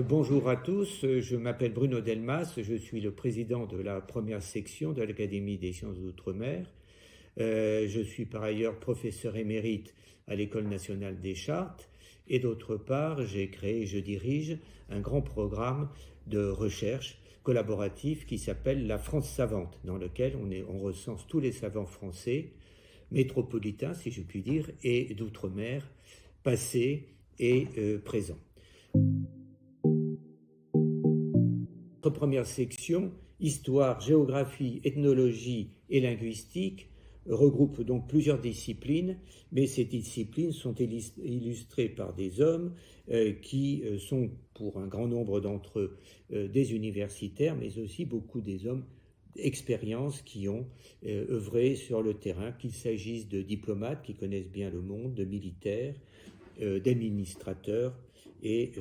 Bonjour à tous, je m'appelle Bruno Delmas, je suis le président de la première section de l'Académie des sciences d'outre-mer. Je suis par ailleurs professeur émérite à l'École nationale des chartes et d'autre part, j'ai créé et je dirige un grand programme de recherche collaboratif qui s'appelle la France savante, dans lequel on recense tous les savants français, métropolitains si je puis dire, et d'outre-mer, passés et présents. Notre première section, histoire, géographie, ethnologie et linguistique, regroupe donc plusieurs disciplines, mais ces disciplines sont illustrées par des hommes qui sont, pour un grand nombre d'entre eux, des universitaires, mais aussi beaucoup des hommes d'expérience qui ont œuvré sur le terrain, qu'il s'agisse de diplomates qui connaissent bien le monde, de militaires, d'administrateurs et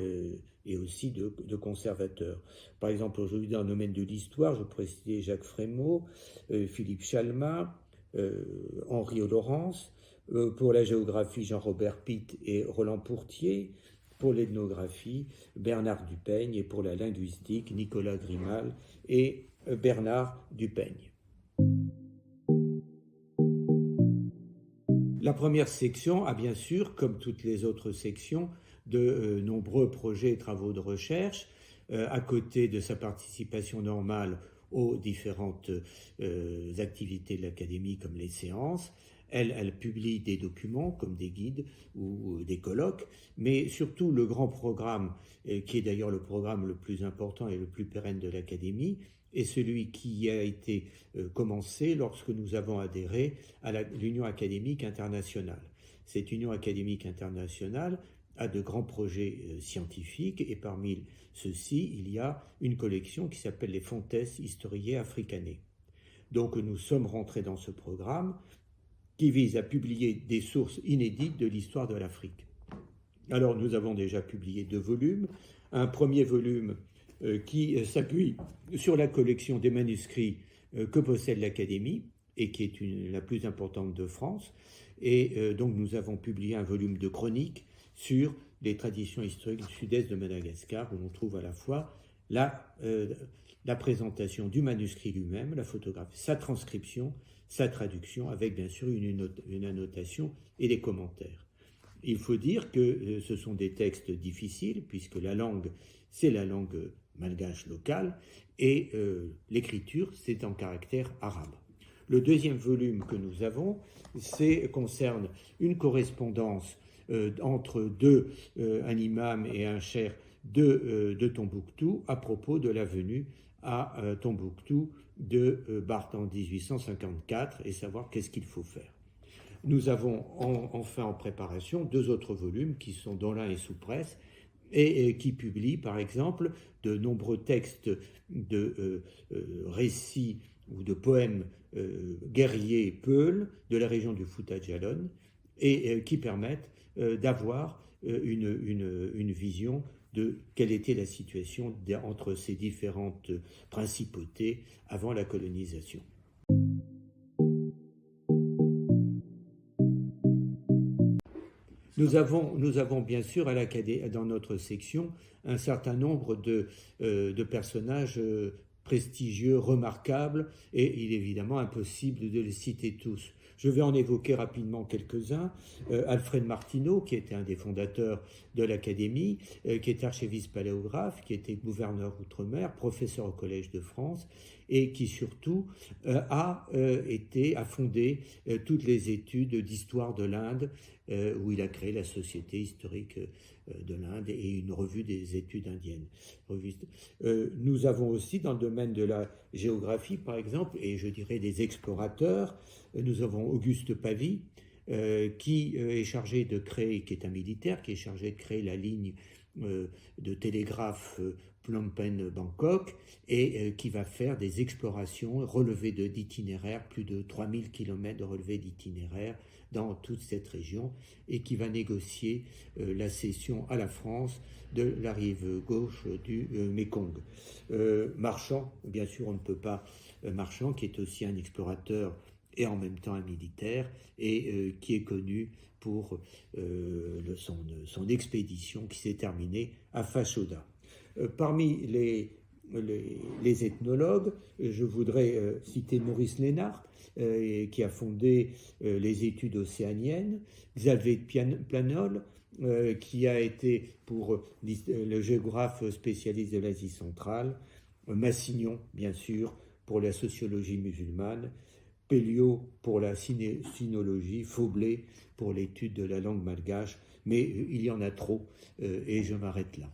aussi de conservateurs. Par exemple, aujourd'hui, dans le domaine de l'histoire, je pourrais citer Jacques Frémaux, Philippe Chalmin, Henri Laurence, pour la géographie, Jean-Robert Pitt et Roland Pourtier, pour l'ethnographie, Bernard Dupeigne, et pour la linguistique, Nicolas Grimal et Bernard Dupeigne. La première section a bien sûr, comme toutes les autres sections, de nombreux projets et travaux de recherche, à côté de sa participation normale aux différentes activités de l'Académie comme les séances. Elle publie des documents comme des guides ou des colloques, mais surtout le grand programme, qui est d'ailleurs le programme le plus important et le plus pérenne de l'Académie, est celui qui a été commencé lorsque nous avons adhéré à l'Union académique internationale. Cette Union académique internationale a de grands projets scientifiques et parmi ceux-ci, il y a une collection qui s'appelle les Fontes Historiae Africanae. Donc nous sommes rentrés dans ce programme qui vise à publier des sources inédites de l'histoire de l'Afrique. Alors nous avons déjà publié 2 volumes. Un premier volume qui s'appuie sur la collection des manuscrits que possède l'Académie et qui est la plus importante de France. Et donc nous avons publié un volume de chroniques sur les traditions historiques du sud-est de Madagascar, où on trouve à la fois la présentation du manuscrit lui-même, la photographie, sa transcription, sa traduction, avec bien sûr une annotation et des commentaires. Il faut dire que ce sont des textes difficiles, puisque la langue, c'est la langue malgache locale, et l'écriture, c'est en caractère arabe. Le deuxième volume que nous avons concerne une correspondance entre un imam et un cheikh de Tombouctou à propos de la venue à Tombouctou de Barth en 1854 et savoir qu'est-ce qu'il faut faire. Nous avons enfin en préparation 2 autres volumes qui sont Dolin et Sous-Presse et qui publient par exemple de nombreux textes de récits ou de poèmes guerriers Peuls de la région du Fouta Djallon et qui permettent d'avoir une vision de quelle était la situation entre ces différentes principautés avant la colonisation. Nous avons bien sûr dans notre section un certain nombre de personnages prestigieux, remarquables, et il est évidemment impossible de les citer tous. Je vais en évoquer rapidement quelques-uns. Alfred Martineau, qui était un des fondateurs de l'Académie, qui est archiviste paléographe, qui était gouverneur outre-mer, professeur au Collège de France, et qui surtout a fondé toutes les études d'histoire de l'Inde, où il a créé la Société historique de l'Inde et une revue des études indiennes. Nous avons aussi dans le domaine de la géographie, par exemple, et je dirais des explorateurs, nous avons Auguste Pavie, qui est chargé de créer, qui est un militaire, qui est chargé de créer la ligne de télégraphe Phnom Penh Bangkok et qui va faire des explorations, relevés d'itinéraires, plus de 3000 km de relevés d'itinéraires dans toute cette région et qui va négocier la cession à la France de la rive gauche du Mékong. Marchand, bien sûr on ne peut pas, Marchand qui est aussi un explorateur et en même temps un militaire, et qui est connu pour son expédition qui s'est terminée à Fashoda. Parmi les ethnologues, je voudrais citer Maurice Lénard, qui a fondé les études océaniennes, Xavier Planol, qui a été pour le géographe spécialiste de l'Asie centrale, Massignon, bien sûr, pour la sociologie musulmane, Pelliot pour la sinologie, Faublet pour l'étude de la langue malgache, mais il y en a trop et je m'arrête là.